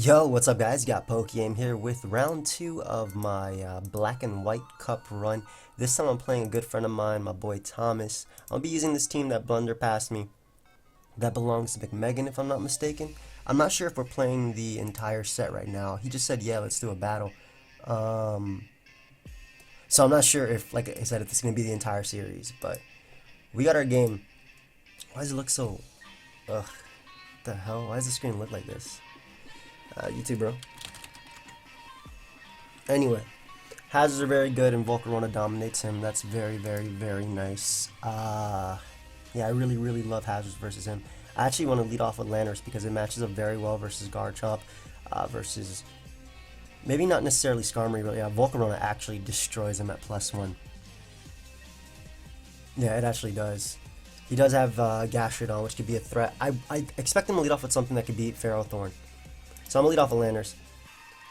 Yo, what's up guys? Got pokeaim here with round 2 of my black and white cup run. This time I'm playing a good friend of mine, my boy Thomas. I'll be using this team that blunder past me. That belongs to McMegan if I'm not mistaken. I'm not sure if we're playing the entire set right now. He just said, yeah, let's do a battle. So I'm not sure if, like I said, if it's going to be the entire series. But we got our game. Why does it look so... Ugh. What the hell? Why does the screen look like this? You too, bro. Anyway, hazards are very good and Volcarona dominates him. That's very, very, very nice. Yeah, I really love hazards versus him. I actually want to lead off with Lanners because it matches up very well versus Garchomp, versus maybe not necessarily Skarmory, but yeah, Volcarona actually destroys him at +1. Yeah, it actually does. He does have Gastrodon, which could be a threat. I expect him to lead off with something that could beat Ferrothorn. So I'm going to lead off with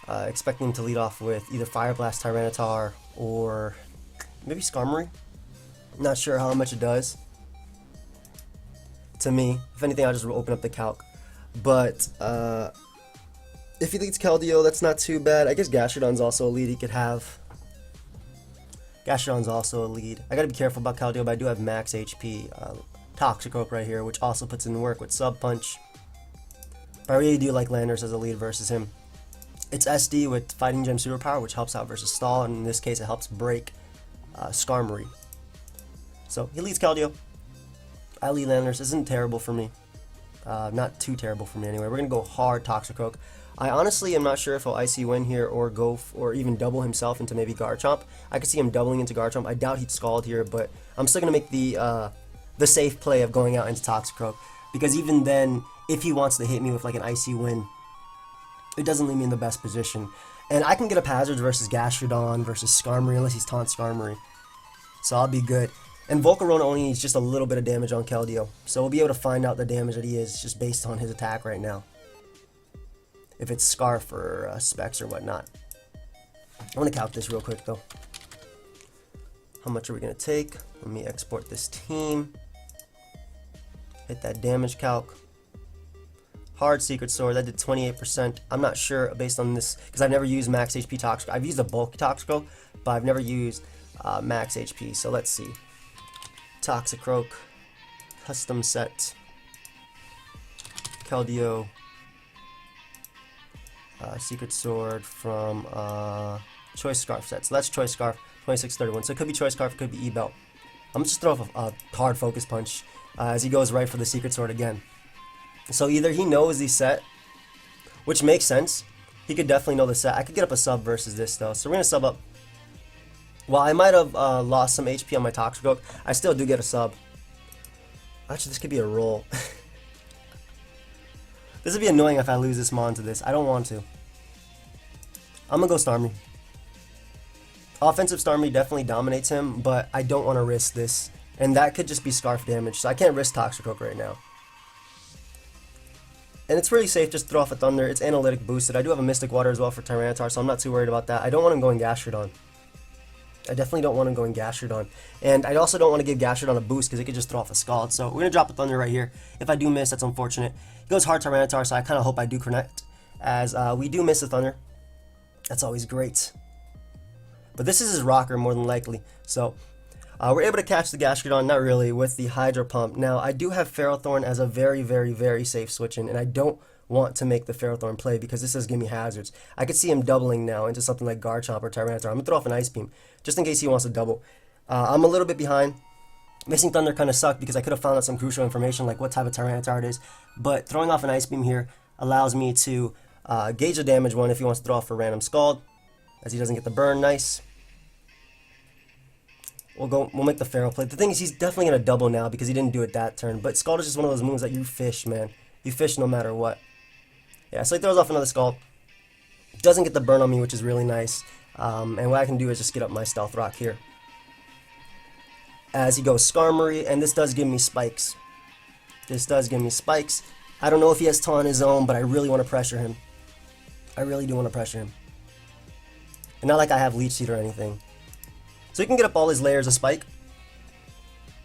Lanners. Expecting him to lead off with either Fire Blast, Tyranitar, or maybe Skarmory. Not sure how much it does to me. If anything, I'll just open up the calc. But if he leads Keldeo, that's not too bad. I guess Gastrodon's also a lead he could have. Gastrodon's also a lead. I gotta be careful about Keldeo, but I do have max HP. Toxicroak right here, which also puts in work with Sub Punch. But I really do like Lanners as a lead versus him. It's SD with Fighting Gem Superpower, which helps out versus Stall, and in this case it helps break Skarmory. So he leads Keldeo. I lead Lanners. Isn't terrible for me. Not too terrible for me anyway. We're gonna go hard Toxicroak. I honestly am not sure if he'll Icy Wind here or go or even double himself into maybe Garchomp. I could see him doubling into Garchomp. I doubt he'd Scald here, but I'm still gonna make the safe play of going out into Toxicroak, because even then, if he wants to hit me with like an Icy Wind, it doesn't leave me in the best position. And I can get up hazards versus Gastrodon versus Skarmory unless he's taunt Skarmory. So I'll be good. And Volcarona only needs just a little bit of damage on Keldeo. So we'll be able to find out the damage that he is just based on his attack right now. If it's Scarf or Specs or whatnot. I want to calc this real quick though. How much are we going to take? Let me export this team. Hit that damage calc. Hard Secret Sword, that did 28%. I'm not sure based on this, because I've never used max HP Toxicroak. I've used a bulk Toxicroak, but I've never used max HP. So let's see. Toxicroak, custom set, Keldeo, Secret Sword from Choice Scarf set. So that's Choice Scarf, 2631. So it could be Choice Scarf, it could be E-Belt. I'm just throw off a hard Focus Punch as he goes right for the Secret Sword again. So either he knows the set, which makes sense. He could definitely know the set. I could get up a sub versus this though. So we're going to sub up. While I might have lost some HP on my Toxicroak, I still do get a sub. Actually, this could be a roll. This would be annoying if I lose this Mon to this. I don't want to. I'm going to go Starmie. Offensive Starmie definitely dominates him, but I don't want to risk this. And that could just be Scarf damage, so I can't risk Toxicroak right now. And it's really safe just to throw off a Thunder. It's analytic boosted. I do have a Mystic Water as well for Tyranitar, so I'm not too worried about that. I don't want him going Gastrodon. I definitely don't want him going Gastrodon. And I also don't want to give Gastrodon a boost because it could just throw off a Scald. So we're going to drop a Thunder right here. If I do miss, that's unfortunate. He goes hard Tyranitar, so I kind of hope I do connect. As we do miss a Thunder. That's always great. But this is his rocker more than likely. So we're able to catch the Gastrodon, not really, with the Hydro Pump. Now, I do have Ferrothorn as a very safe switch-in, and I don't want to make the Ferrothorn play because this does give me hazards. I could see him doubling now into something like Garchomp or Tyranitar. I'm going to throw off an Ice Beam, just in case he wants to double. I'm a little bit behind. Missing Thunder kind of sucked because I could have found out some crucial information like what type of Tyranitar it is, but throwing off an Ice Beam here allows me to gauge the damage one if he wants to throw off a random Scald, as he doesn't get the burn. Nice. We'll make the Pharaoh play. The thing is, he's definitely going to double now because he didn't do it that turn. But Scald is just one of those moves that you fish, man. You fish no matter what. Yeah, so he throws off another Scald. Doesn't get the burn on me, which is really nice. And what I can do is just get up my Stealth Rock here. As he goes Skarmory, and this does give me spikes. This does give me spikes. I don't know if he has Taunt on his own, but I really want to pressure him. I really do want to pressure him. And not like I have Leech Seed or anything. So he can get up all his layers of Spike,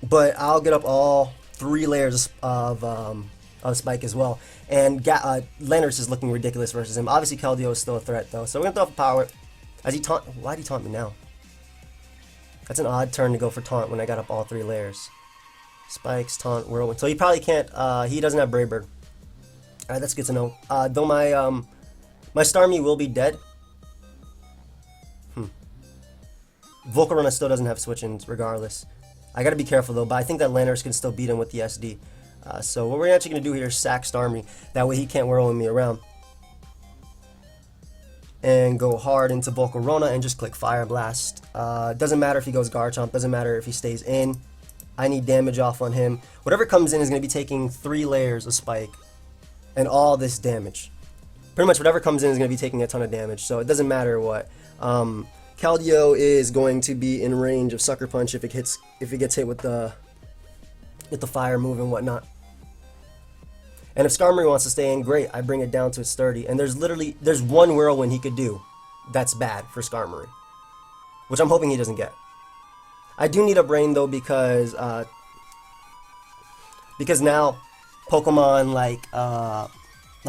but I'll get up all 3 layers of Spike as well. And Landorus is looking ridiculous versus him. Obviously, Keldeo is still a threat, though. So we're going to throw off power. As he taunt... Why'd he taunt me now? That's an odd turn to go for taunt when I got up all 3 layers. Spikes, taunt, whirlwind. So he probably can't... he doesn't have Brave Bird. Alright, that's good to know. Though my Starmie will be dead. Volcarona still doesn't have switch-ins regardless. I gotta be careful though, but I think that Landorus can still beat him with the SD. So what we're actually gonna do here is sack Starmie. That way he can't whirlwind me around. And go hard into Volcarona and just click Fire Blast. Doesn't matter if he goes Garchomp, doesn't matter if he stays in. I need damage off on him. Whatever comes in is gonna be taking 3 layers of Spike. And all this damage. Pretty much whatever comes in is gonna be taking a ton of damage. So it doesn't matter what. Keldeo is going to be in range of Sucker Punch if it gets hit with the fire move and whatnot. And if Skarmory wants to stay in, great. I bring it down to its 30. And there's one Whirlwind he could do that's bad for Skarmory, which I'm hoping he doesn't get. I do need a Brain though because now Pokemon like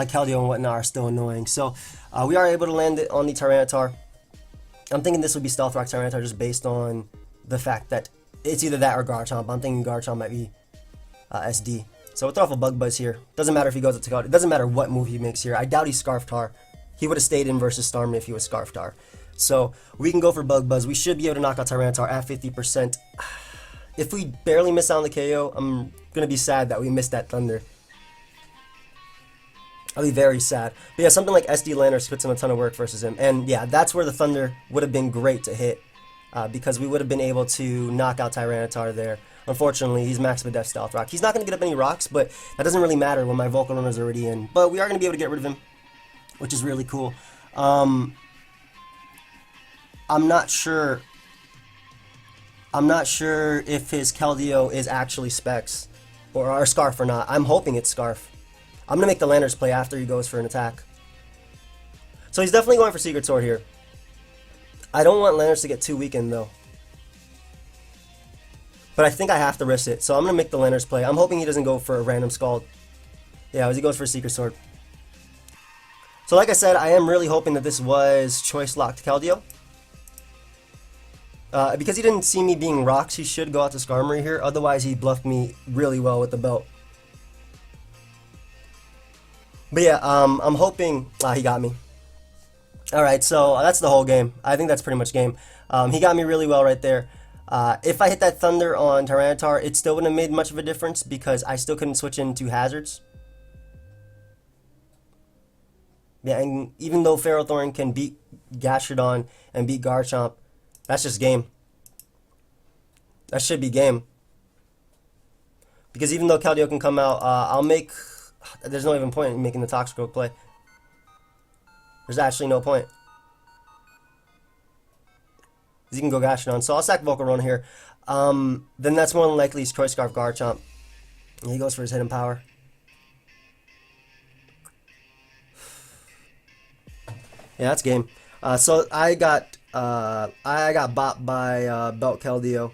Keldeo and whatnot are still annoying. So we are able to land it on the Tyranitar. I'm thinking this would be Stealth Rock Tyranitar just based on the fact that it's either that or Garchomp. I'm thinking Garchomp might be SD. So we'll throw off a Bug Buzz here. Doesn't matter if he goes to Takao. It doesn't matter what move he makes here. I doubt he's Scarf Tar. He would have stayed in versus Starmie if he was Scarf Tar. So we can go for Bug Buzz. We should be able to knock out Tyranitar at 50%. If we barely miss out on the KO, I'm going to be sad that we missed that Thunder. I'll be very sad. But yeah, something like SD Landorus puts in a ton of work versus him. And yeah, that's where the Thunder would have been great to hit. Because we would have been able to knock out Tyranitar there. Unfortunately, he's maxed with Death Stealth Rock. He's not going to get up any rocks, but that doesn't really matter when my Volcarona's already in. But we are going to be able to get rid of him, which is really cool. I'm not sure if his Keldeo is actually Specs or Scarf or not. I'm hoping it's Scarf. I'm going to make the Landorus play after he goes for an attack. So he's definitely going for Secret Sword here. I don't want Landorus to get too weakened though. But I think I have to risk it. So I'm going to make the Landorus play. I'm hoping he doesn't go for a random Scald. Yeah, as he goes for Secret Sword. So like I said, I am really hoping that this was Choice Locked Keldeo. Because he didn't see me being rocks, he should go out to Skarmory here. Otherwise, he bluffed me really well with the belt. But yeah, I'm hoping... he got me. Alright, so that's the whole game. I think that's pretty much game. He got me really well right there. If I hit that Thunder on Tyranitar, it still wouldn't have made much of a difference because I still couldn't switch into hazards. Yeah, and even though Ferrothorn can beat Gastrodon and beat Garchomp, that's just game. That should be game. Because even though Keldeo can come out, I'll make... There's no even point in making the Toxicroak play. There's actually no point. He can go Gastrodon. So I'll sack Volcarona here. Then that's more than likely he's Choice Scarf Garchomp. And he goes for his Hidden Power. Yeah, that's game. So I got bopped by Belt Keldeo.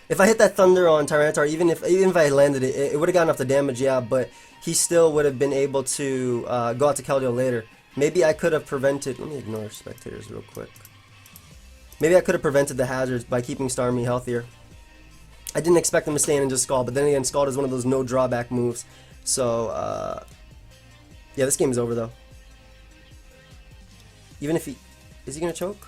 If I hit that Thunder on Tyranitar, even if I landed it, it would have gotten off the damage, yeah, but he still would have been able to go out to Keldeo later. Maybe I could have prevented... Let me ignore spectators real quick. Maybe I could have prevented the hazards by keeping Starmie healthier. I didn't expect him to stay in and just Scald, but then again, Scald is one of those no drawback moves. So, yeah, this game is over though. Even if he... Is he going to choke?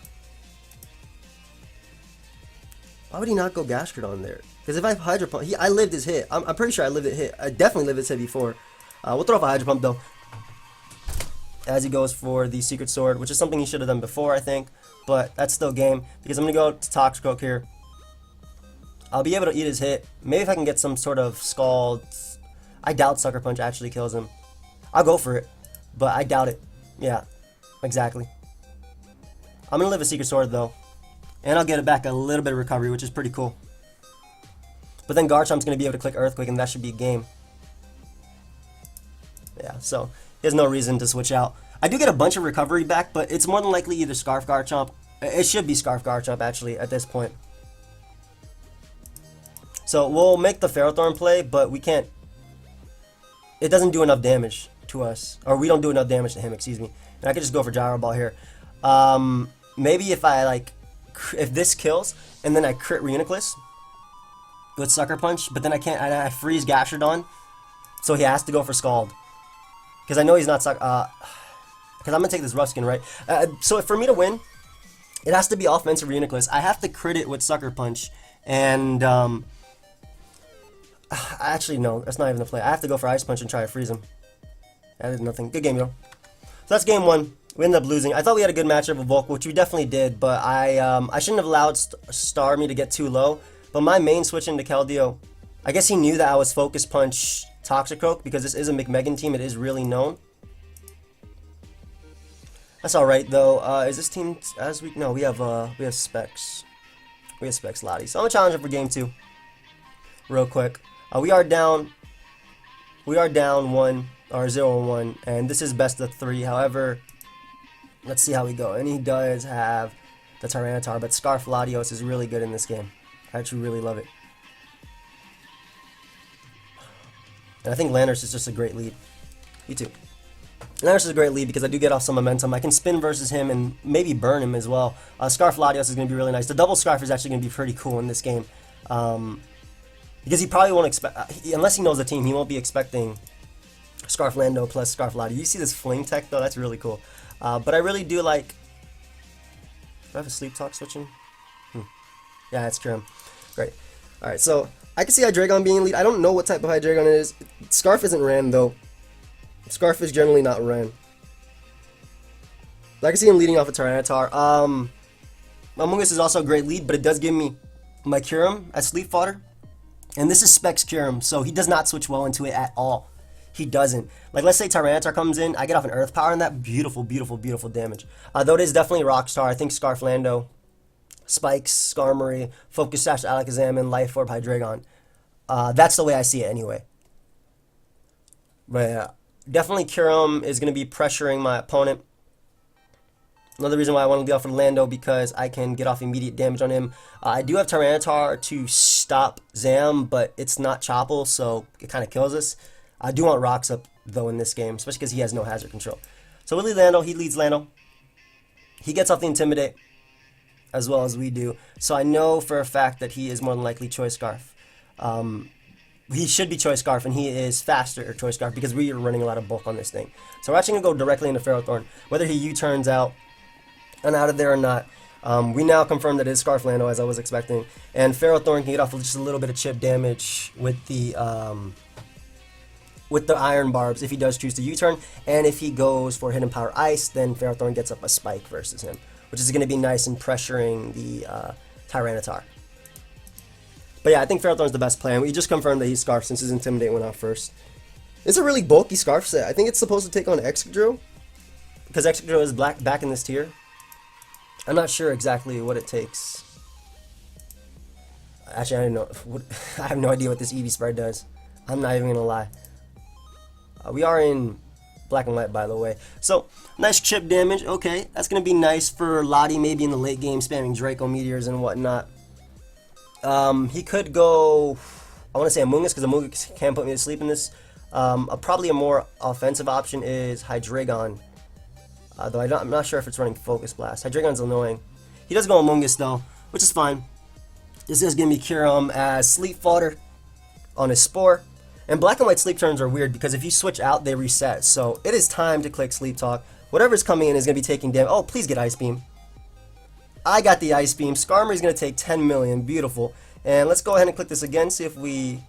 Why would he not go Gastrodon there? Because if I have Hydro Pump... I lived his hit. I'm pretty sure I lived it hit. I definitely lived his hit before. We'll throw off a Hydro Pump though. As he goes for the Secret Sword, which is something he should have done before, I think. But that's still game, because I'm going to go to Toxicroak here. I'll be able to eat his hit. Maybe if I can get some sort of Scald. I doubt Sucker Punch actually kills him. I'll go for it, but I doubt it. Yeah, exactly. I'm going to live a Secret Sword though. And I'll get it back a little bit of recovery, which is pretty cool. But then Garchomp's going to be able to click Earthquake, and that should be a game. Yeah, so he has no reason to switch out. I do get a bunch of recovery back, but it's more than likely either Scarf Garchomp. It should be Scarf Garchomp, actually, at this point. So we'll make the Ferrothorn play, but we can't it doesn't do enough damage to us, or we don't do enough damage to him, excuse me. And I could just go for Gyro Ball here. Maybe if I like, if this kills, and then I crit Reuniclus with Sucker Punch, but then I can't, I freeze Gastrodon, so he has to go for Scald. Because I know he's not because I'm going to take this Rough Skin, right? So for me to win, it has to be offensive Reuniclus. I have to crit it with Sucker Punch, and actually no, that's not even the play. I have to go for Ice Punch and try to freeze him. That did nothing. Good game, yo. So that's game one. We ended up losing. I thought we had a good matchup with Volk, which we definitely did, but I shouldn't have allowed Starmie to get too low. But my main switch into Keldeo, I guess he knew that I was Focus Punch Toxicroak, because this is a McMegan team. It is really known. That's all right though. Is this team as weak? No, we have Specs. We have Specs Lottie. So I'm gonna challenge him for game two, real quick. We are down 1 or 0-1, and this is best of 3. However, let's see how we go. And he does have the Tyranitar, but Scarf Latios is really good in this game. I actually really love it. And I think Landorus is just a great lead. You too. Landorus is a great lead because I do get off some momentum. I can spin versus him and maybe burn him as well. Scarf Latios is going to be really nice. The double Scarf is actually going to be pretty cool in this game. Because he probably won't expect, unless he knows the team, he won't be expecting Scarf Lando plus Scarf Latios. You see this Fling Tech though? That's really cool. But I really do like... Do I have a Sleep Talk switching? Yeah, it's Kirim. Great. Alright, so I can see Hydreigon being lead. I don't know what type of Hydreigon it is. Scarf isn't ran though. Scarf is generally not ran. I can see him leading off a Tyranitar. Amoonguss is also a great lead, but it does give me my Kyurem as Sleep Fodder. And this is Specs Kyurem, so he does not switch well into it at all. He doesn't. Like, let's say Tyranitar comes in, I get off an Earth Power, and that beautiful, beautiful, beautiful damage. Though it is definitely Rockstar. I think Scarf Lando, Spikes, Skarmory, Focus Sash, Alakazam, and Life Orb Hydreigon. That's the way I see it anyway. But yeah, definitely Kyurem is going to be pressuring my opponent. Another reason why I want to lead off with Lando, because I can get off immediate damage on him. I do have Tyranitar to stop Zam, but it's not Chople, so it kind of kills us. I do want Rocks up, though, in this game, especially because he has no hazard control. So we lead Lando, he leads Lando. He gets off the Intimidate, as well as we do. So I know for a fact that he is more than likely Choice Scarf. He should be Choice Scarf, and he is faster Choice Scarf, because we are running a lot of bulk on this thing. So we're actually going to go directly into Ferrothorn. Whether he U-turns out and out of there or not, we now confirm that it is Scarf Lando, as I was expecting. And Ferrothorn can get off with just a little bit of chip damage with the Iron Barbs if he does choose to U-turn. And if he goes for Hidden Power Ice, then Ferrothorn gets up a Spike versus him, which is going to be nice in pressuring the Tyranitar. But yeah, I think Ferrothorn's the best play, and we just confirmed that he's Scarf since his Intimidate went out first. It's a really bulky Scarf set. I think it's supposed to take on Excadrill, because Excadrill is back in this tier. I'm not sure exactly what it takes. Actually, I don't know. I have no idea what this Eevee spread does. I'm not even gonna lie. We are in black and white, by the way. So, nice chip damage. Okay, that's gonna be nice for Lottie, maybe in the late game, spamming Draco Meteors and whatnot. He could go, I want to say Amoonguss, because Amoonguss can put me to sleep in this. Probably a more offensive option is Hydreigon. Though I'm not sure if it's running Focus Blast. Hydreigon's annoying. He does go Amoonguss though, which is fine. This is going to be Kyurem as Sleep Fodder on his Spore. And black and white sleep turns are weird because if you switch out, they reset. So it is time to click Sleep Talk. Whatever's coming in is going to be taking damage. Oh, please get Ice Beam. I got the Ice Beam. Skarmory's going to take 10 million. Beautiful. And let's go ahead and click this again, see if we...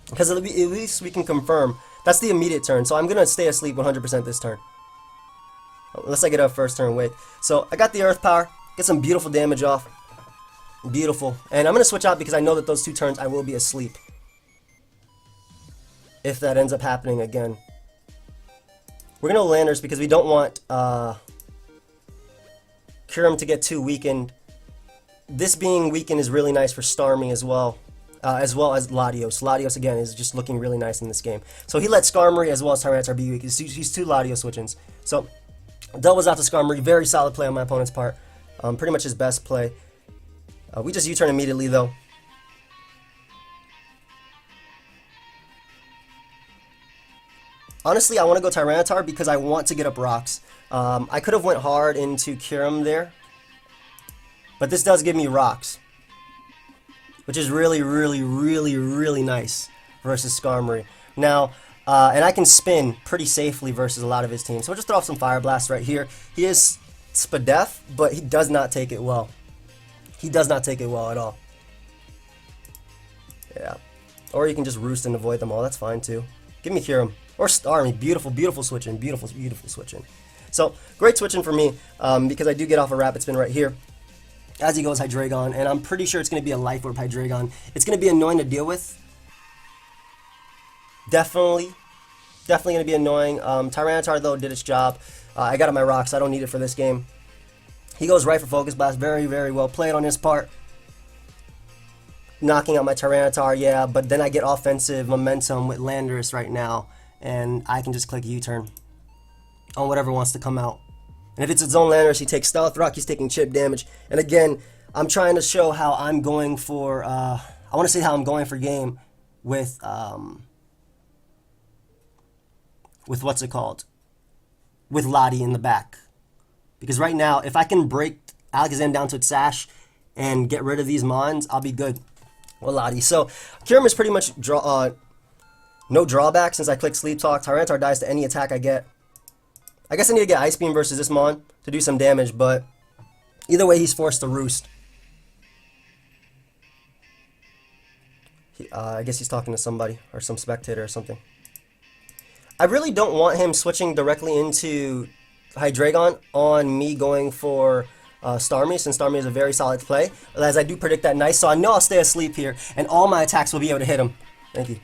Because at least we can confirm. That's the immediate turn, so I'm going to stay asleep 100% this turn. Unless I get a first turn wake. So I got the Earth Power. Get some beautiful damage off. Beautiful. And I'm going to switch out because I know that those 2 turns I will be asleep. If that ends up happening again. We're going to Landers because we don't want Kyurem to get too weakened. This being weakened is really nice for Starmie as well as Latios. Latios, again, is just looking really nice in this game. So he let Skarmory as well as Tyranitar be weak. He's 2 Latios switch-ins. So, doubles out to Skarmory. Very solid play on my opponent's part. Pretty much his best play. We just U-turn immediately, though. Honestly, I want to go Tyranitar because I want to get up rocks. I could have went hard into Kyurem there, but this does give me rocks, which is really, really, really, really nice versus Skarmory. Now, and I can spin pretty safely versus a lot of his team. So we'll just throw off some Fire Blast right here. He is Spadef, but he does not take it well. He does not take it well at all. Yeah. Or you can just roost and avoid them all. That's fine too. Give me Kyurem. Or Starmie. Beautiful, beautiful switching. Beautiful, beautiful switching. So, great switching for me because I do get off a Rapid Spin right here. As he goes Hydreigon, and I'm pretty sure it's going to be a Life Orb Hydreigon. It's going to be annoying to deal with. Definitely going to be annoying. Tyranitar, though, did its job. I got up my rocks. I don't need it for this game. He goes right for Focus Blast. Very, very well played on his part. Knocking out my Tyranitar, yeah, but then I get offensive momentum with Landorus right now, and I can just click U-turn on whatever wants to come out. And if it's its own Landorus, he takes Stealth Rock, he's taking chip damage. And again, I'm trying to show how I'm going for, I want to say how I'm going for game with what's it called? With Lottie in the back. Because right now, if I can break Alakazam down to its Sash and get rid of these Mons, I'll be good. Well, Lottie. So, Kyurem is pretty much no drawback since I click Sleep Talk. Tyranitar dies to any attack I get. I guess I need to get Ice Beam versus this Mon to do some damage, but either way, he's forced to roost. I guess he's talking to somebody or some spectator or something. I really don't want him switching directly into Hydreigon on me going for Starmie, since Starmie is a very solid play, as I do predict that nice, so I know I'll stay asleep here, and all my attacks will be able to hit him. Thank you.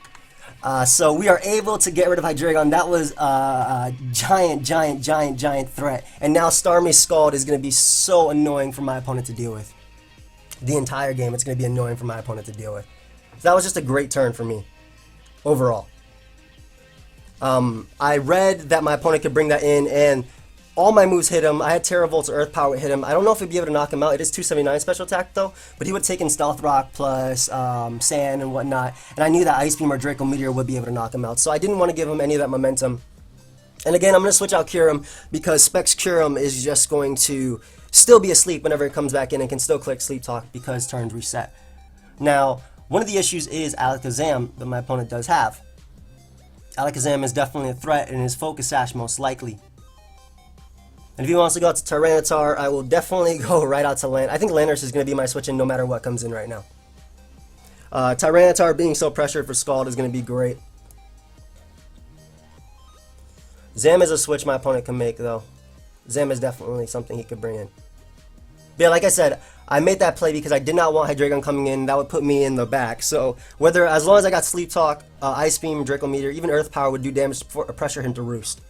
So we are able to get rid of Hydreigon. That was a giant threat, and now Starmie's Scald is going to be so annoying for my opponent to deal with. The entire game, it's going to be annoying for my opponent to deal with. So that was just a great turn for me, overall. I read that my opponent could bring that in, and all my moves hit him. I had Terra Volts or Earth Power hit him. I don't know if he'd be able to knock him out. It is 279 special attack though, but he would have taken Stealth Rock plus Sand and whatnot, and I knew that Ice Beam or Draco Meteor would be able to knock him out, so I didn't want to give him any of that momentum. And again, I'm going to switch out Kyurem because Specs Kyurem is just going to still be asleep whenever it comes back in and can still click Sleep Talk because turns reset. Now, one of the issues is Alakazam that my opponent does have. Alakazam is definitely a threat and his Focus Sash most likely. And if he wants to go out to Tyranitar, I will definitely go right out to Land. I think Landorus is going to be my switch in no matter what comes in right now. Tyranitar being so pressured for Scald is going to be great. Zam is a switch my opponent can make though. Zam is definitely something he could bring in. But yeah, like I said, I made that play because I did not want Hydreigon coming in. That would put me in the back. So as long as I got Sleep Talk, Ice Beam, Draco Meteor, even Earth Power would do damage to pressure him to roost.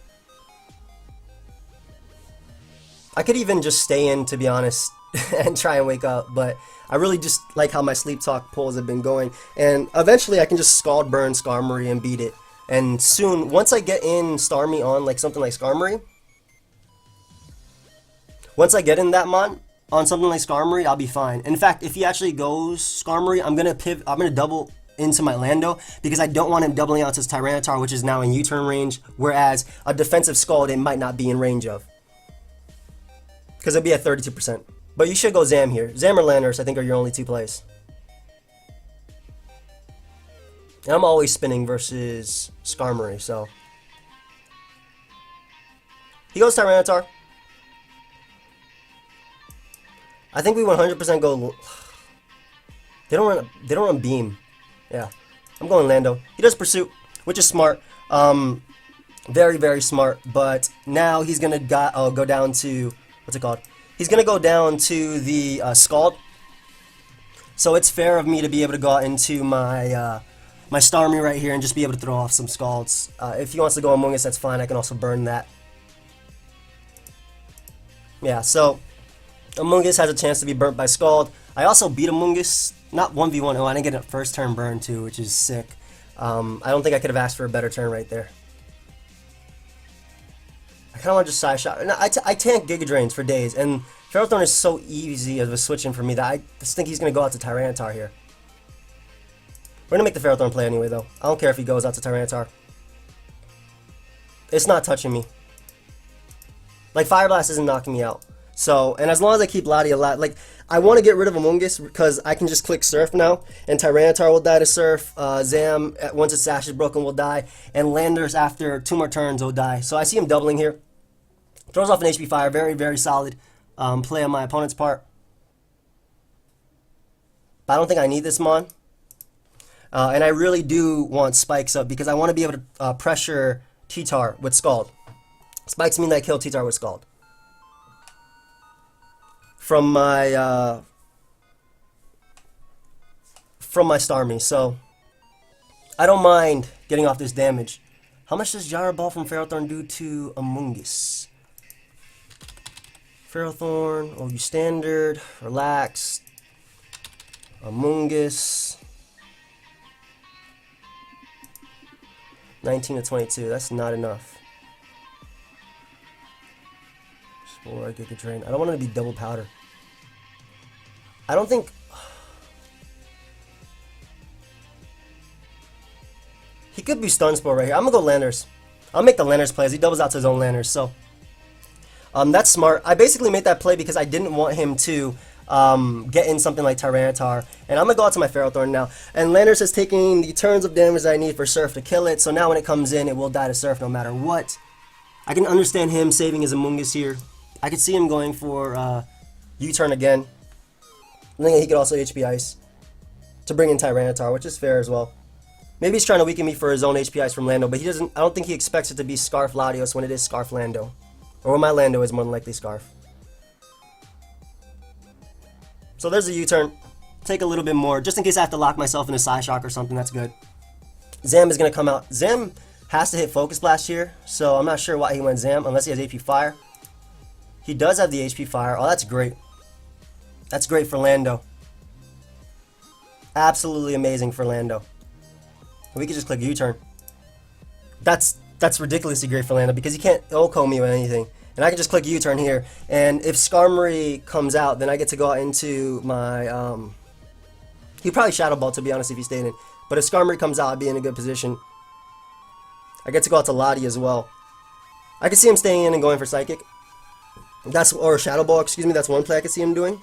I could even just stay in, to be honest, and try and wake up, but I really just like how my Sleep Talk pulls have been going, and eventually I can just Scald Burn Skarmory and beat it. And soon, once I get in Starmie on like something like Skarmory, once I get in that Mon on something like Skarmory, I'll be fine. In fact, if he actually goes Skarmory, I'm gonna double into my Lando because I don't want him doubling out to his Tyranitar, which is now in U-turn range, whereas a defensive Scald it might not be in range of. Because it'd be at 32%. But you should go Zam here. Zam or Landorus, I think, are your only two plays. And I'm always spinning versus Skarmory, so. He goes Tyranitar. I think we 100% go. They don't run Beam. Yeah. I'm going Lando. He does Pursuit, which is smart. Very, very smart. But now he's going to go down to. What's it called? He's going to go down to the Scald. So it's fair of me to be able to go out into my my Starmie right here and just be able to throw off some Scalds. If he wants to go Among Us, that's fine. I can also burn that. Yeah, so Among Us has a chance to be burnt by Scald. I also beat Among Us, not 1v1. Oh, I didn't get a first turn burn too, which is sick. I don't think I could have asked for a better turn right there. I kind of want to just side shot. I tank Giga Drains for days, and Ferrothorn is so easy of a switch-in for me that I just think he's going to go out to Tyranitar here. We're going to make the Ferrothorn play anyway, though. I don't care if he goes out to Tyranitar. It's not touching me. Like, Fire Blast isn't knocking me out. So, and as long as I keep Lottie alive, like, I want to get rid of Amoonguss because I can just click Surf now, and Tyranitar will die to Surf, Zam, once its Sash is broken, will die, and Landers, after 2 more turns, will die. So I see him doubling here. Throws off an HP Fire, very, very solid play on my opponent's part. But I don't think I need this Mon. And I really do want Spikes up because I want to be able to pressure T-Tar with Scald. Spikes mean that I kill T-Tar with Scald. From my Starmie, so I don't mind getting off this damage. How much does Gyro Ball from Ferrothorn do to Amoonguss? Ferrothorn, OU Standard, Relax, Amoonguss. 19 to 22, that's not enough. Spore, Giga Drain. I don't want it to be double powder. I don't think... He could be Stun Spore right here. I'm gonna go Landers. I'll make the Landers play as he doubles out to his own Landers, so... that's smart. I basically made that play because I didn't want him to get in something like Tyranitar. And I'm going to go out to my Ferrothorn now. And Landers is taking the turns of damage that I need for Surf to kill it. So now when it comes in, it will die to Surf no matter what. I can understand him saving his Amoonguss here. I could see him going for U-turn again. I think he could also HP Ice to bring in Tyranitar, which is fair as well. Maybe he's trying to weaken me for his own HP Ice from Lando, but he doesn't. I don't think he expects it to be Scarf Latios when it is Scarf Lando. Or when my Lando is more than likely Scarf. So there's a U-turn. Take a little bit more, just in case I have to lock myself in a Psyshock or something, that's good. Zam is going to come out. Zam has to hit Focus Blast here, so I'm not sure why he went Zam, unless he has HP Fire. He does have the HP Fire. Oh, that's great. That's great for Lando. Absolutely amazing for Lando. We could just click U-turn. That's ridiculously great for Lando because he can't OHKO me with anything. And I can just click U-turn here. And if Skarmory comes out, then I get to go out into my... He'd probably Shadow Ball, to be honest, if he stayed in. But if Skarmory comes out, I'd be in a good position. I get to go out to Lottie as well. I can see him staying in and going for Psychic. Or Shadow Ball, excuse me. That's one play I could see him doing.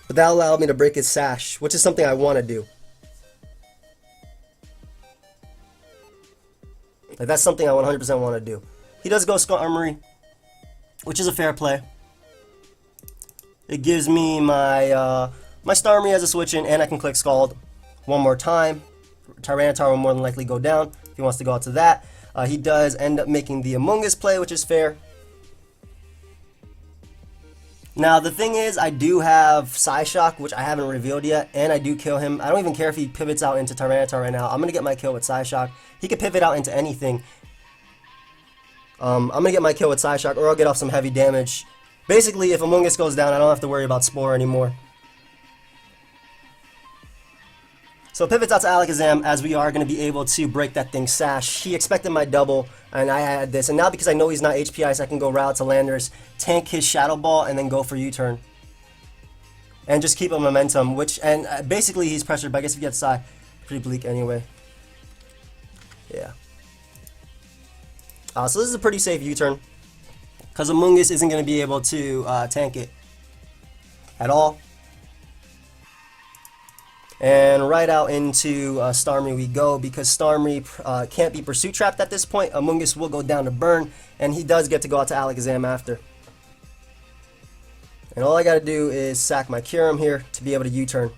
But that allowed me to break his Sash, which is something I want to do. Like, that's something I 100% want to do. He does go Skarmory, which is a fair play. It gives me my my Starmie as a switch in, and I can click Scald one more time. Tyranitar will more than likely go down if he wants to go out to that. He does end up making the Amoonguss play, which is fair. Now, the thing is, I do have Psyshock, which I haven't revealed yet, and I do kill him. I don't even care if he pivots out into Tyranitar right now. I'm going to get my kill with Psyshock. He could pivot out into anything. I'm going to get my kill with Psyshock, or I'll get off some heavy damage. Basically, if Amoonguss goes down, I don't have to worry about Spore anymore. So pivots out to Alakazam, as we are going to be able to break that thing's Sash. He expected my double, and I had this. And now because I know he's not HP Ice, I can go route to Landers, tank his Shadow Ball, and then go for U-turn. And just keep a momentum, and basically he's pressured, but I guess if you get Psy, pretty bleak anyway. Yeah. So this is a pretty safe U-turn, because Amoonguss isn't going to be able to tank it at all. And right out into Starmie we go, because Starmie can't be Pursuit Trapped at this point. Amoonguss will go down to Burn, and he does get to go out to Alakazam after. And all I got to do is sack my Kyurem here to be able to U-turn.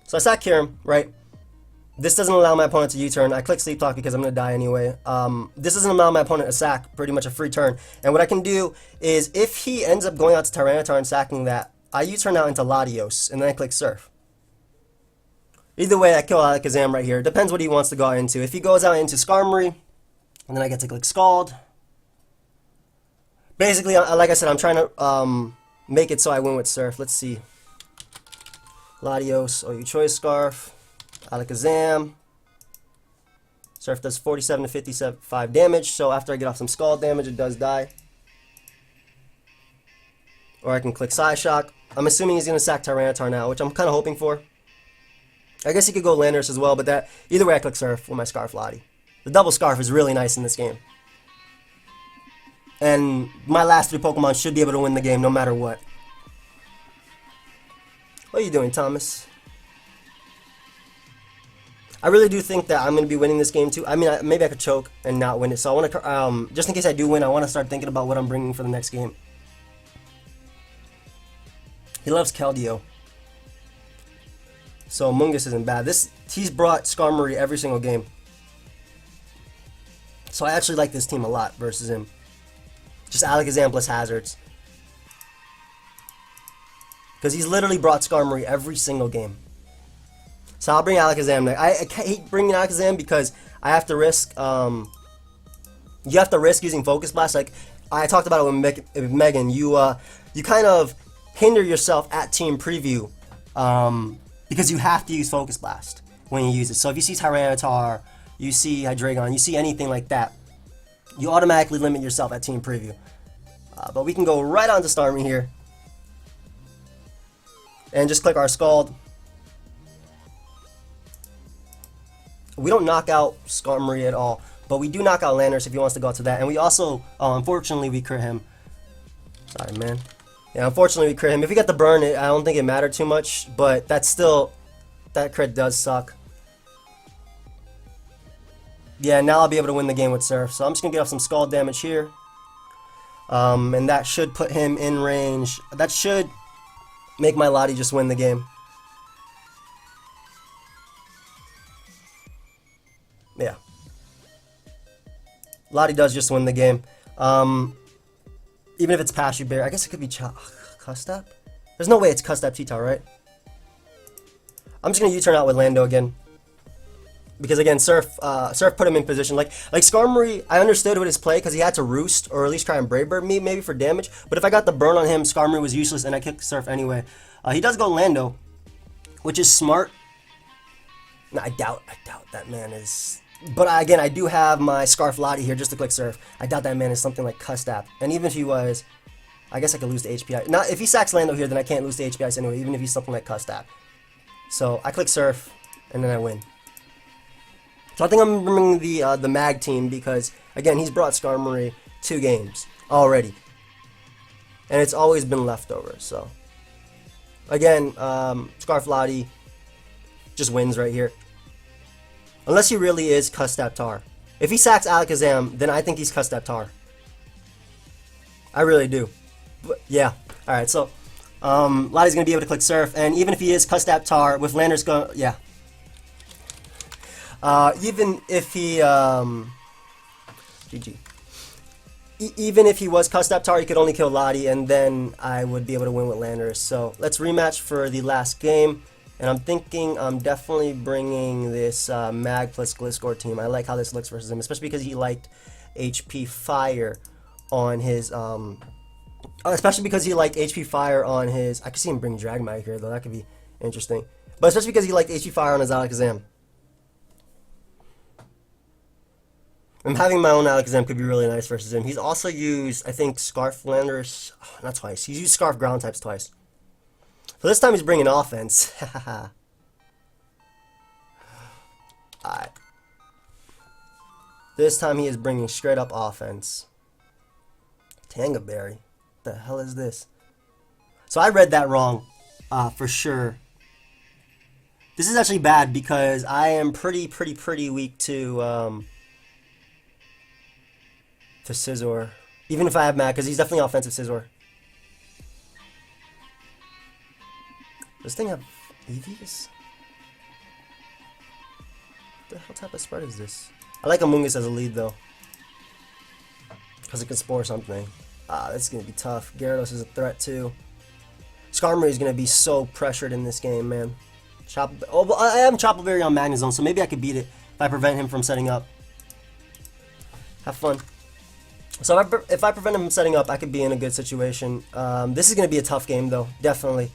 So I sack Kyurem, right? This doesn't allow my opponent to U-turn. I click Sleep Talk because I'm going to die anyway. This doesn't allow my opponent to sack, pretty much a free turn. And what I can do is, if he ends up going out to Tyranitar and sacking that, I U-turn out into Latios, and then I click Surf. Either way, I kill Alakazam right here. Depends what he wants to go out into. If he goes out into Skarmory, and then I get to click Scald. Basically, like I said, I'm trying to make it so I win with Surf. Let's see. Latios, OU Choice Scarf, Alakazam. Surf does 47 to 55 damage, so after I get off some Scald damage, it does die. Or I can click Psyshock. I'm assuming he's going to sack Tyranitar now, which I'm kind of hoping for. I guess he could go Landers as well, but either way I click Surf with my Scarf Lottie. The double scarf is really nice in this game. And my last 3 Pokemon should be able to win the game no matter what. What are you doing, Thomas? I really do think that I'm going to be winning this game too. I mean, maybe I could choke and not win it. So I want to, just in case I do win, I want to start thinking about what I'm bringing for the next game. He loves Keldeo. So Mungus isn't bad. He's brought Skarmory every single game. So I actually like this team a lot versus him. Just Alakazam plus Hazards. Because he's literally brought Skarmory every single game. So I'll bring Alakazam next. I hate bringing Alakazam because I have to risk, you have to risk using Focus Blast. Like, I talked about it with Megan. You kind of hinder yourself at Team Preview because you have to use Focus Blast when you use it. So if you see Tyranitar, you see Hydreigon, you see anything like that, you automatically limit yourself at Team Preview. But we can go right on to Starmie here. And just click our Scald. We don't knock out Skarmory at all, but we do knock out Landorus if he wants to go out to that. And we also, unfortunately, we crit him. Sorry, man. Yeah, unfortunately, we crit him. If we got the burn, I don't think it mattered too much, but that's still, that crit does suck. Yeah, now I'll be able to win the game with Surf. So I'm just going to get off some Scald damage here. And that should put him in range. That should make my Lottie just win the game. Yeah. Lottie does just win the game. Even if it's Pashu Bear. I guess it could be Custap? There's no way it's Custap T-Tar, right? I'm just going to U-turn out with Lando again. Because again, Surf put him in position. Like Skarmory, I understood with his play because he had to roost or at least try and Brave Bird me maybe for damage. But if I got the burn on him, Skarmory was useless and I kicked Surf anyway. He does go Lando, which is smart. No, I doubt that man is. But again, I do have my Scarf Lottie here just to click Surf. I doubt that man is something like Custap. And even if he was, I guess I could lose to HPI. Now, if he sacks Lando here, then I can't lose to HPI anyway, even if he's something like Custap. So I click Surf, and then I win. So I think I'm bringing the Mag team because, again, he's brought Skarmory 2 games already. And it's always been leftovers, so. Again, Scarf Lottie just wins right here. Unless he really is Custap Tar. If he sacks Alakazam, then I think he's Custap Tar. I really do. But, yeah. Alright, so Lottie's going to be able to click Surf, and even if he is Custap Tar, with Landorus going, yeah. Even if he, GG. Even if he was Custap Tar, he could only kill Lottie, and then I would be able to win with Landorus. So let's rematch for the last game. And I'm thinking I'm definitely bringing this Mag plus Gliscor team. I like how this looks versus him, especially because he liked HP Fire on his, especially because he liked HP Fire on his, I could see him bring Dragmite here though, that could be interesting. But especially because he liked HP Fire on his Alakazam. And having my own Alakazam could be really nice versus him. He's also used, I think, Scarf Landorus, not twice, he's used Scarf Ground types twice. So this time he's bringing offense. Alright. This time he is bringing straight up offense. Tanga Berry. What the hell is this? So I read that wrong, for sure. This is actually bad because I am pretty weak to Scizor. Even if I have Mag, because he's definitely offensive Scizor. Does this thing have EVs? What the hell type of spread is this? I like Amoonguss as a lead though. Because it can spore something. That's going to be tough. Gyarados is a threat too. Skarmory is going to be so pressured in this game, man. Oh, well, I am Chople Berry on Magnezone, so maybe I could beat it if I prevent him from setting up. Have fun. So if I prevent him from setting up, I could be in a good situation. This is going to be a tough game though, definitely.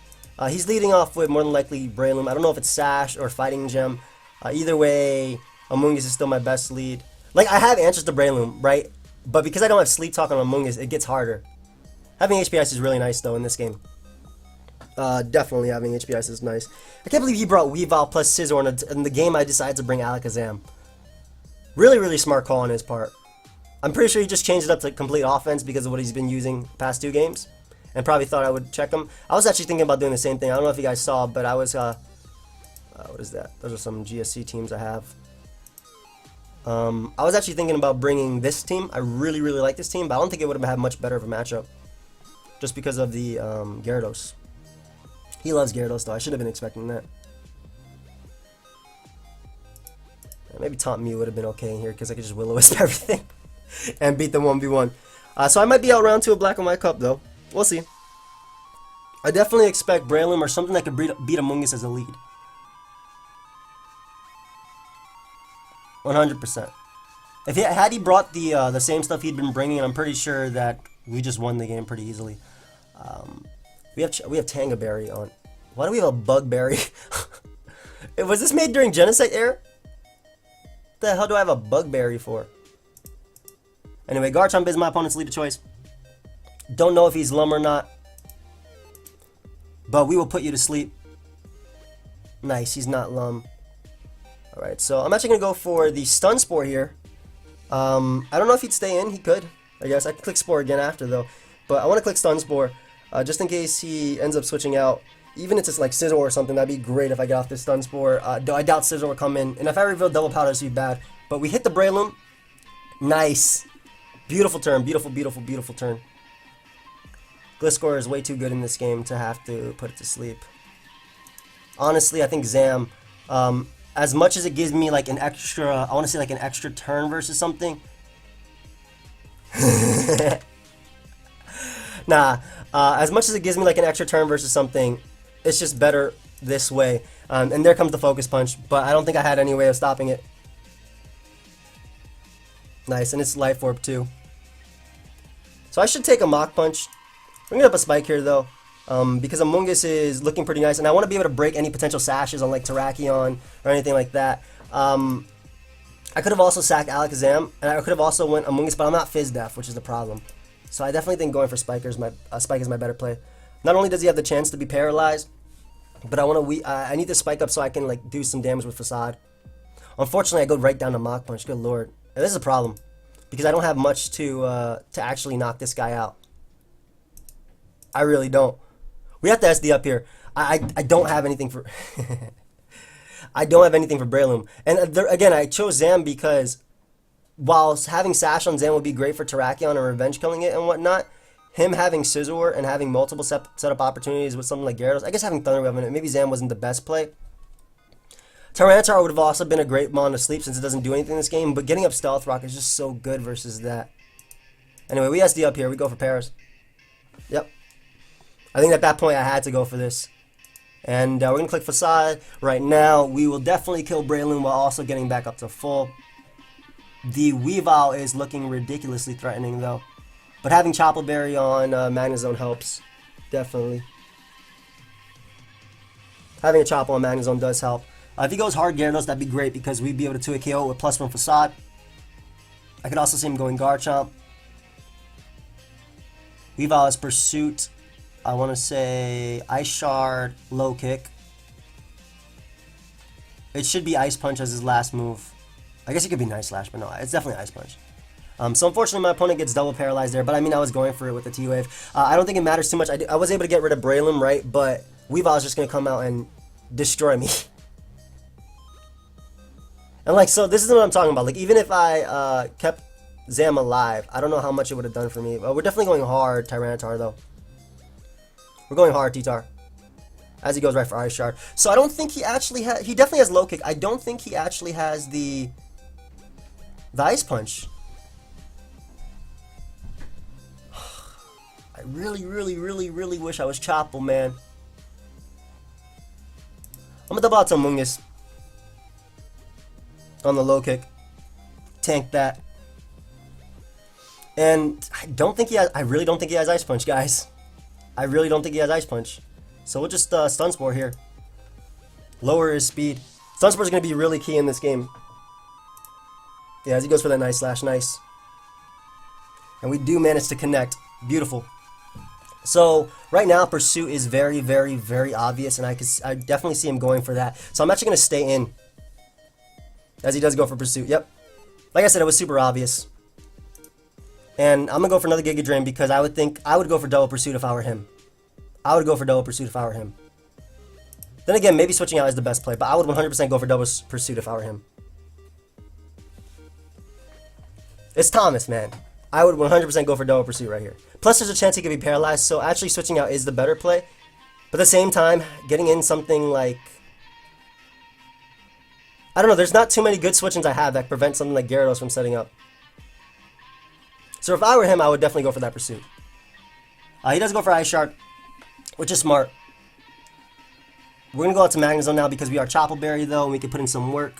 He's leading off with more than likely Breloom. I don't know if it's Sash or Fighting Gem. Either way, Amoonguss is still my best lead. Like, I have answers to Breloom, right? But because I don't have Sleep Talk on Amoonguss, it gets harder. Having HP Ice is really nice, though, in this game. Definitely having HP Ice is nice. I can't believe he brought Weavile plus Scizor in the game I decided to bring Alakazam. Really, really smart call on his part. I'm pretty sure he just changed it up to complete offense because of what he's been using past 2 games. And probably thought I would check him. I was actually thinking about doing the same thing. I don't know if you guys saw, but I was, what is that? Those are some GSC teams I have. I was actually thinking about bringing this team. I really, really like this team, but I don't think it would have had much better of a matchup. Just because of the Gyarados. He loves Gyarados, though. I should have been expecting that. Maybe Taunt Me would have been okay in here because I could just Will-O-Wisp everything and beat them 1v1. So I might be out round 2 of Black and White Cup, though. We'll see. I definitely expect Breloom or something that could beat Among Us as a lead. 100%. Had he brought the same stuff he'd been bringing, I'm pretty sure that we just won the game pretty easily. We have Tanga Berry on. Why do we have a Bug Berry? Was this made during Genesect era? What the hell do I have a Bug Berry for? Anyway, Garchomp is my opponent's leader choice. Don't know if he's Lum or not, but we will put you to sleep. Nice, he's not Lum. Alright, so I'm actually going to go for the Stun Spore here. I don't know if he'd stay in. He could, I guess. I can click Spore again after, though. But I want to click Stun Spore, just in case he ends up switching out. Even if it's just like Scizor or something, that'd be great if I get off this Stun Spore. Though I doubt Scizor will come in. And if I reveal Double Powder, it's be bad. But we hit the Breloom. Nice. Beautiful turn. Beautiful, beautiful, beautiful turn. Gliscor is way too good in this game to have to put it to sleep. Honestly, I think Zam, as much as it gives me like an extra, I want to say like an extra turn versus something. Nah, as much as it gives me like an extra turn versus something, it's just better this way. And there comes the Focus Punch, but I don't think I had any way of stopping it. Nice, and it's Life Orb too. So I should take a Mach Punch. Bringing up a Spike here though, because Among Us is looking pretty nice, and I want to be able to break any potential sashes on like Terrakion or anything like that. I could have also sacked Alakazam, and I could have also went Among Us, but I'm not Fizz Def, which is the problem. So I definitely think going for Spike is my better play. Not only does he have the chance to be paralyzed, but I need to Spike up so I can like do some damage with Facade. Unfortunately, I go right down to Mach Punch. Good lord, and this is a problem because I don't have much to actually knock this guy out. I really don't. We have to SD up here. I don't have anything for I don't have anything for Breloom. And again, I chose Zam because while having Sash on Zam would be great for Terrakion and revenge killing it and whatnot, him having Scizor and having multiple setup opportunities with something like Gyarados, I guess having Thunder Wave in it, maybe Zam wasn't the best play. Tyranitar would have also been a great mon to sleep since it doesn't do anything in this game, but getting up Stealth Rock is just so good versus that. Anyway, we SD up here. We go for Paras. Yep. I think at that point I had to go for this. And we're going to click Facade. Right now, we will definitely kill Breloom while also getting back up to full. The Weavile is looking ridiculously threatening though. But having Chople Berry on Magnezone helps. Definitely. Having a Chople on Magnezone does help. If he goes hard Gyarados, that'd be great because we'd be able to 2-hit KO with +1 Facade. I could also see him going Garchomp. Weavile is Pursuit. I want to say Ice Shard, Low Kick. It should be Ice Punch as his last move. I guess it could be Night Slash, but no, it's definitely Ice Punch. So unfortunately my opponent gets double paralyzed there, but I mean I was going for it with the T-Wave. I don't think it matters too much. I was able to get rid of Breloom, right? But Weavile is just going to come out and destroy me. And like, so this is what I'm talking about. Like, even if I kept Zam alive, I don't know how much it would have done for me. We're definitely going hard, Tyranitar, though. We're going hard, T-Tar. As he goes right for Ice Shard. So I don't think he actually has... He definitely has Low Kick. I don't think he actually has the Ice Punch. I really, really, really, really wish I was Chople, man. I'm going to double out to Among Us on the Low Kick. Tank that. And I don't think he has... I really don't think he has Ice Punch, guys. I really don't think he has Ice Punch. So we'll just Stun Spore here. Lower his speed. Stun Spore is going to be really key in this game. Yeah, as he goes for that Night Slash. Nice. And we do manage to connect. Beautiful. So right now Pursuit is very, very, very obvious. And I definitely see him going for that. So I'm actually going to stay in. As he does go for Pursuit. Yep. Like I said, it was super obvious. And I'm going to go for another Giga Drain because I would think I would go for Double Pursuit if I were him. I would go for Double Pursuit if I were him. Then again, maybe switching out is the best play, but I would 100% go for Double Pursuit if I were him. It's Thomas, man. I would 100% go for Double Pursuit right here. Plus, there's a chance he could be paralyzed, so actually switching out is the better play. But at the same time, getting in something like... I don't know, there's not too many good switch-ins I have that prevent something like Gyarados from setting up. So if I were him, I would definitely go for that Pursuit. He does go for Ice Shard, which is smart. We're going to go out to Magnezone now because we are Chople Berry, though, and we can put in some work.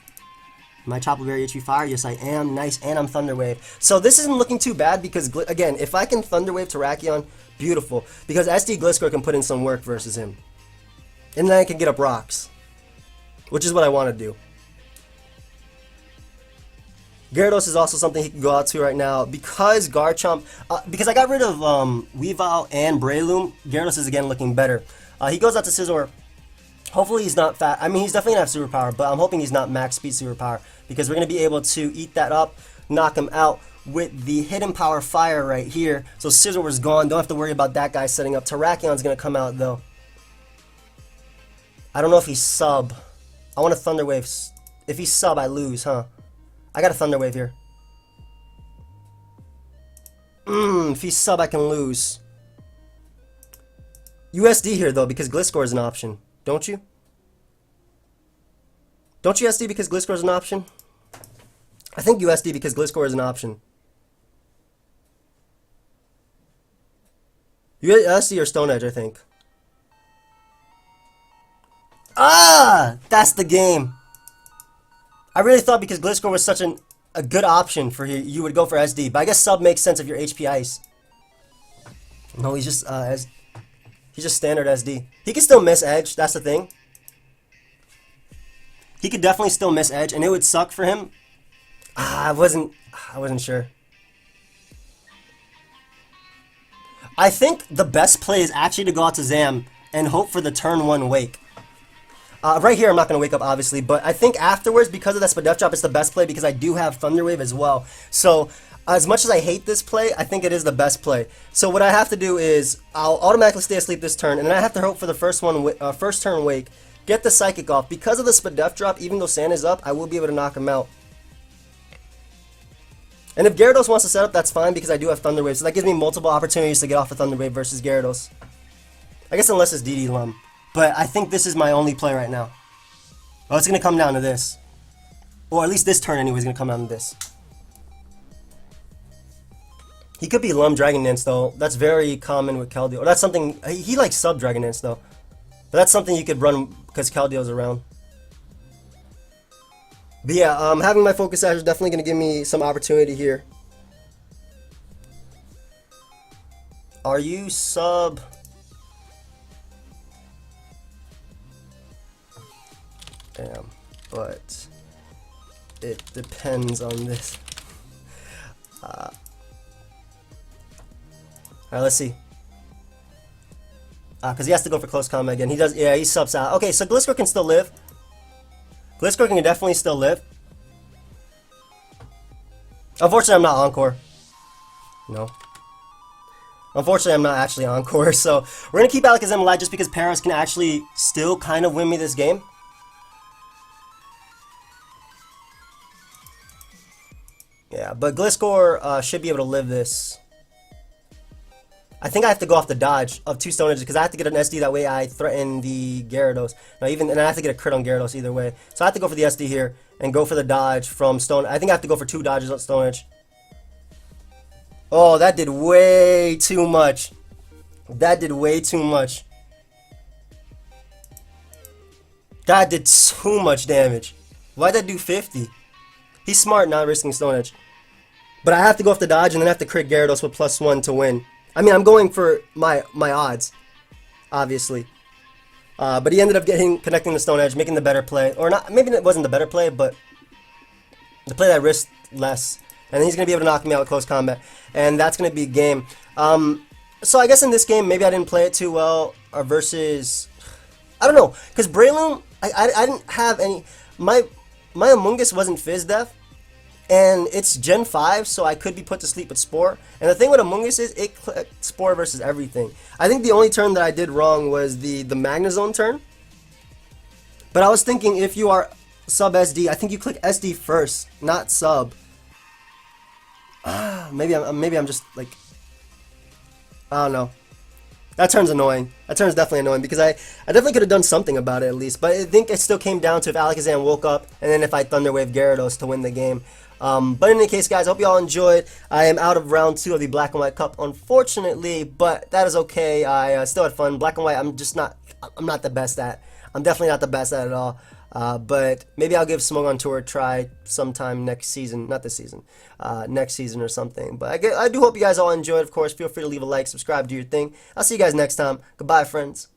Am I Chople Berry HP Fire? Yes, I am. Nice, and I'm Thunder Wave. So this isn't looking too bad because, again, if I can Thunder Wave Terrakion, beautiful. Because SD Gliscor can put in some work versus him. And then I can get up rocks, which is what I want to do. Gyarados is also something he can go out to right now because Garchomp, because I got rid of Weavile and Breloom. Gyarados is again looking better. He goes out to Scizor. Hopefully he's not fat. I mean, he's definitely gonna have superpower, but I'm hoping he's not max speed superpower because we're gonna be able to eat that up, knock him out with the hidden power fire right here. So Scizor was gone. Don't have to worry about that guy setting up. Terrakion's gonna come out though. I don't know if he's sub. I want a Thunder Wave. If he's sub, I lose, huh? I got a Thunder Wave here. If he's sub, I can lose. USD here, though, because Gliscor is an option. Don't you? Don't you SD because Gliscor is an option? I think USD because Gliscor is an option. USD or Stone Edge, I think. Ah! That's the game. I really thought because Gliscor was such a good option for you would go for SD, but I guess sub makes sense if you're HP Ice. No, he's just standard SD. He can still miss Edge. That's the thing. He could definitely still miss Edge, and it would suck for him. I wasn't sure. I think the best play is actually to go out to Zam and hope for the turn 1 Wake. Right here, I'm not going to wake up, obviously, but I think afterwards, because of that Spadef drop, it's the best play because I do have Thunder Wave as well. So, as much as I hate this play, I think it is the best play. So what I have to do is, I'll automatically stay asleep this turn, and then I have to hope for the first turn Wake, get the Psychic off. Because of the Spadef drop, even though Santa's up, I will be able to knock him out. And if Gyarados wants to set up, that's fine because I do have Thunder Wave, so that gives me multiple opportunities to get off a Thunder Wave versus Gyarados. I guess unless it's DD Lum. But I think this is my only play right now. Oh, it's going to come down to this. Or at least this turn anyway is going to come down to this. He could be Lum Dragon Dance though. That's very common with Keldeo. Or that's something, he likes sub Dragon Dance though. But that's something you could run because Keldeo's around. But yeah, having my Focus Sash is definitely going to give me some opportunity here. Are you sub... Damn, but it depends on this. Alright, let's see. Because he has to go for close combat again. He does, yeah, he subs out. Okay, so Gliscor can still live. Gliscor can definitely still live. Unfortunately, I'm not Encore. No. Unfortunately, I'm not actually Encore, so we're going to keep Alakazam alive just because Paras can actually still kind of win me this game. Yeah, but Gliscor should be able to live this. I think I have to go off the dodge of 2 Stone Edges because I have to get an SD, that way I threaten the Gyarados. Now and I have to get a crit on Gyarados either way. So I have to go for the SD here and go for the dodge from Stone. I think I have to go for 2 dodges on Stone Edge. Oh, that did way too much. That did way too much. That did too much damage. Why'd that do 50? He's smart not risking Stone Edge. But I have to go off the dodge and then I have to crit Gyarados with +1 to win. I mean, I'm going for my odds, obviously. But he ended up connecting the Stone Edge, making the better play. Or not, maybe it wasn't the better play, but the play that risked less. And he's going to be able to knock me out with close combat. And that's going to be a game. So I guess in this game, maybe I didn't play it too well. Versus, I don't know. Because Breloom, I didn't have any... My Amoonguss wasn't Fizz Def. And it's Gen 5, so I could be put to sleep with Spore. And the thing with Among Us is it clicked Spore versus everything. I think the only turn that I did wrong was the Magnezone turn. But I was thinking if you are sub SD, I think you click SD first, not sub. Maybe I'm just like, I don't know. That turn's annoying. That turn's definitely annoying because I definitely could have done something about it at least. But I think it still came down to if Alakazam woke up and then if I Thunder Wave Gyarados to win the game. But in any case, guys, I hope you all enjoyed. I am out of round 2 of the Black and White Cup, unfortunately, but that is okay. I still had fun. Black and White, I'm not the best at. I'm definitely not the best at it all. But maybe I'll give Smogon Tour a try sometime next season. Not this season. Next season or something. But I do hope you guys all enjoyed. Of course, feel free to leave a like, subscribe, do your thing. I'll see you guys next time. Goodbye, friends.